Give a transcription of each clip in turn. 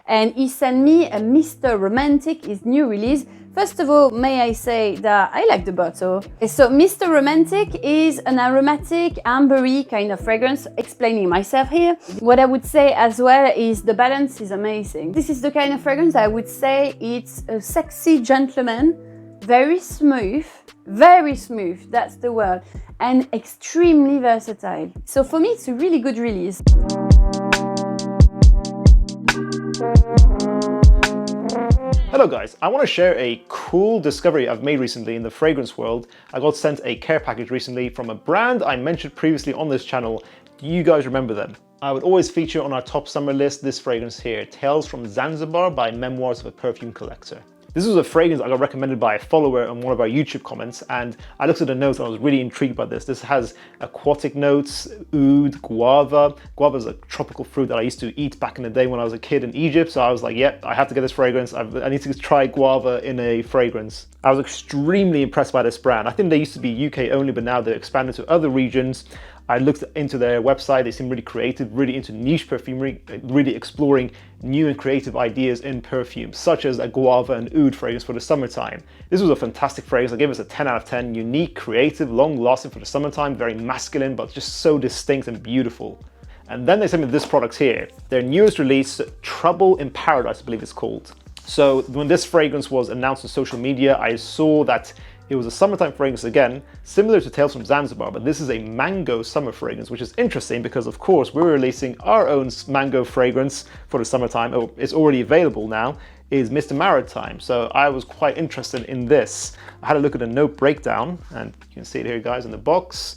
and he sent me a Mr. Romantic, his new release. First of all, may I say that I like the bottle. So Mr. Romantic is an aromatic, ambery kind of fragrance, explaining myself here. What I would say as well is the balance is amazing. This is the kind of fragrance I would say it's a sexy gentleman, very smooth, that's the word, and extremely versatile. So for me, it's a really good release. Hello guys, I want to share a cool discovery I've made recently in the fragrance world. I got sent a care package recently from a brand I mentioned previously on this channel. Do you guys remember them? I would always feature on our top summer list this fragrance here, Tales from Zanzibar by Memoirs of a Perfume Collector. This was a fragrance I got recommended by a follower on one of our YouTube comments, and I looked at the notes and I was really intrigued by this. This has aquatic notes, oud, guava. Guava is a tropical fruit that I used to eat back in the day when I was a kid in Egypt, so I was like, yep, I have to get this fragrance. I need to try guava in a fragrance. I was extremely impressed by this brand. I think they used to be UK only, but now they've expanded to other regions. I looked into their website, they seem really creative, really into niche perfumery, really exploring new and creative ideas in perfume, such as a guava and oud fragrance for the summertime. This was a fantastic fragrance. I gave us a 10 out of 10, unique, creative, long lasting for the summertime, very masculine, but just so distinct and beautiful. And then they sent me this product here, their newest release, Trouble in Paradise, I believe it's called. So when this fragrance was announced on social media, I saw that it was a summertime fragrance again, similar to Tales from Zanzibar, but this is a mango summer fragrance, which is interesting because of course we're releasing our own mango fragrance for the summertime. Oh, it's already available now, is Mr. Maritime. So I was quite interested in this. I had a look at the note breakdown, and you can see it here guys in the box.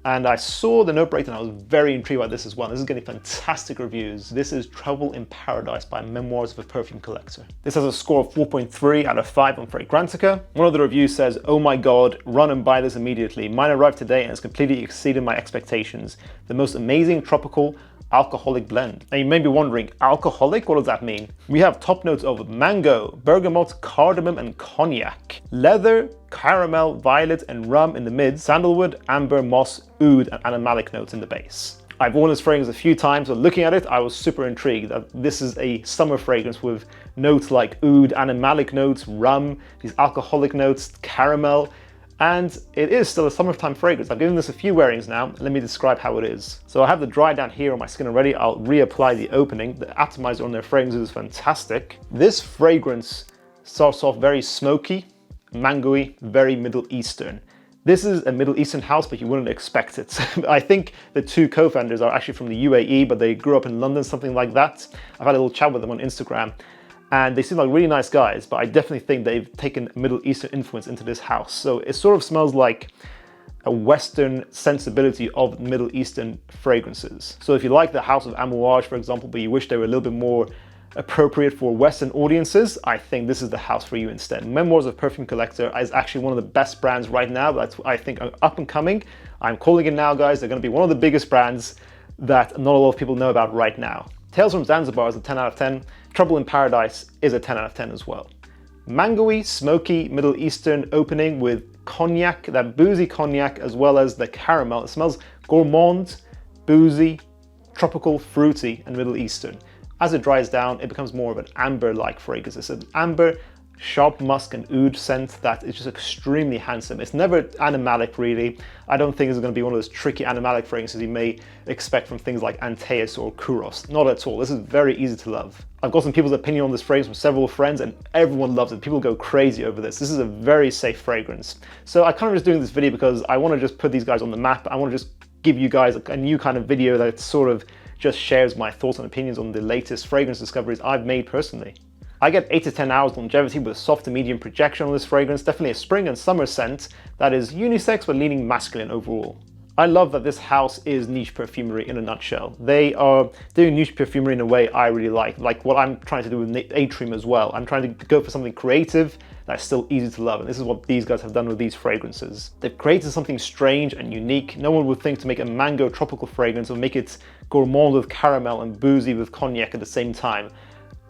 And I saw the note breakdown, I was very intrigued by this as well. This is getting fantastic reviews. This is Trouble in Paradise by Memoirs of a Perfume Collector. This has a score of 4.3 out of 5 on Fragrantica. One of the reviews says, oh my god, run and buy this immediately. Mine arrived today and it's completely exceeded my expectations. The most amazing tropical alcoholic blend. Now you may be wondering, alcoholic? What does that mean? We have top notes of mango, bergamot, cardamom and cognac, leather, caramel, violet and rum in the mid, sandalwood, amber, moss, oud and animalic notes in the base. I've worn this fragrance a few times, but looking at it, I was super intrigued that this is a summer fragrance with notes like oud, animalic notes, rum, these alcoholic notes, caramel, and it is still a summertime fragrance. I've given this a few wearings now. Let me describe how it is. So I have the dry down here on my skin already. I'll reapply the opening. The atomizer on their fragrance is fantastic. This fragrance starts off very smoky, mangoey, very Middle Eastern. This is a Middle Eastern house, but you wouldn't expect it. I think the two co-founders are actually from the UAE, but they grew up in London, something like that. I've had a little chat with them on Instagram. And they seem like really nice guys, but I definitely think they've taken Middle Eastern influence into this house. So it sort of smells like a Western sensibility of Middle Eastern fragrances. So if you like the House of Amouage, for example, but you wish they were a little bit more appropriate for Western audiences, I think this is the house for you instead. Memoirs of Perfume Collector is actually one of the best brands right now that I think are up and coming. I'm calling it now, guys. They're going to be one of the biggest brands that not a lot of people know about right now. Tales from Zanzibar is a 10 out of 10. Trouble in Paradise is a 10 out of 10 as well. Mangoey, smoky, Middle Eastern opening with cognac, that boozy cognac, as well as the caramel. It smells gourmand, boozy, tropical, fruity, and Middle Eastern. As it dries down, it becomes more of an amber-like fragrance. It's an amber, sharp musk and oud scent that is just extremely handsome. It's never animalic really. I don't think it's going to be one of those tricky animalic fragrances you may expect from things like Antaeus or Kouros. Not at all. This is very easy to love. I've got some people's opinion on this fragrance from several friends and everyone loves it. People go crazy over this. This is a very safe fragrance. So I kind of just doing this video because I want to just put these guys on the map. I want to just give you guys a new kind of video that sort of just shares my thoughts and opinions on the latest fragrance discoveries I've made personally. I get 8 to 10 hours longevity with soft to medium projection on this fragrance, definitely a spring and summer scent that is unisex but leaning masculine overall. I love that this house is niche perfumery in a nutshell. They are doing niche perfumery in a way I really like what I'm trying to do with Atrium as well. I'm trying to go for something creative that's still easy to love, and this is what these guys have done with these fragrances. They've created something strange and unique. No one would think to make a mango tropical fragrance or make it gourmand with caramel and boozy with cognac at the same time.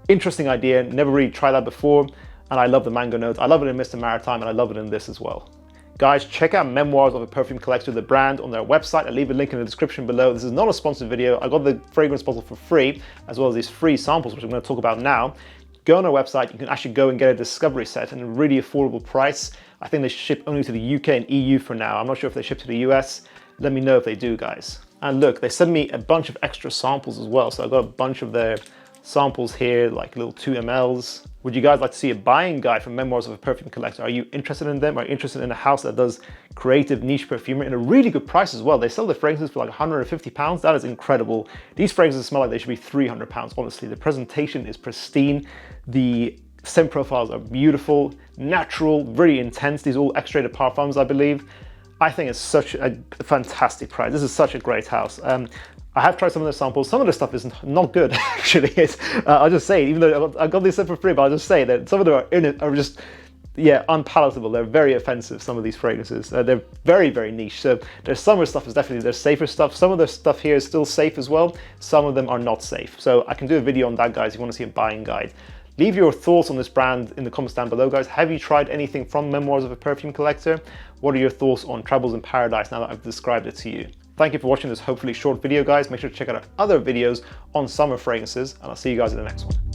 Interesting idea, never really tried that before, and I love the mango notes. I love it in Mr. Maritime, and I love it in this as well. Guys, check out Memoirs of a Perfume Collector, the brand, on their website. I'll leave a link in the description below. This is not a sponsored video. I got the fragrance bottle for free, as well as these free samples, which I'm going to talk about now. Go on our website, you can actually go and get a discovery set at a really affordable price. I think they ship only to the UK and EU for now. I'm not sure if they ship to the US. Let me know if they do, guys. And look, they sent me a bunch of extra samples as well. So I've got a bunch of their samples here, like little 2 mls. Would you guys like to see a buying guide from Memoirs of a Perfume Collector? Are you interested in them? Are you interested in a house that does creative niche perfumery in a really good price as well? They sell the fragrances for like £150. That is incredible. These fragrances smell like they should be £300, honestly. The presentation is pristine. The scent profiles are beautiful, natural, really intense. These are all extracted parfums, I believe. I think it's such a fantastic price. This is such a great house. I have tried some of the samples. Some of the stuff is not good, actually. I'll just say, even though I got these set for free, but I'll just say that some of them are just, yeah, unpalatable. They're very offensive, some of these fragrances. They're very, very niche. So their summer stuff is definitely their safer stuff. Some of the stuff here is still safe as well. Some of them are not safe. So I can do a video on that, guys, if you want to see a buying guide. Leave your thoughts on this brand in the comments down below, guys. Have you tried anything from Memoirs of a Perfume Collector? What are your thoughts on Travels in Paradise now that I've described it to you? Thank you for watching this hopefully short video, guys. Make sure to check out our other videos on summer fragrances, and I'll see you guys in the next one.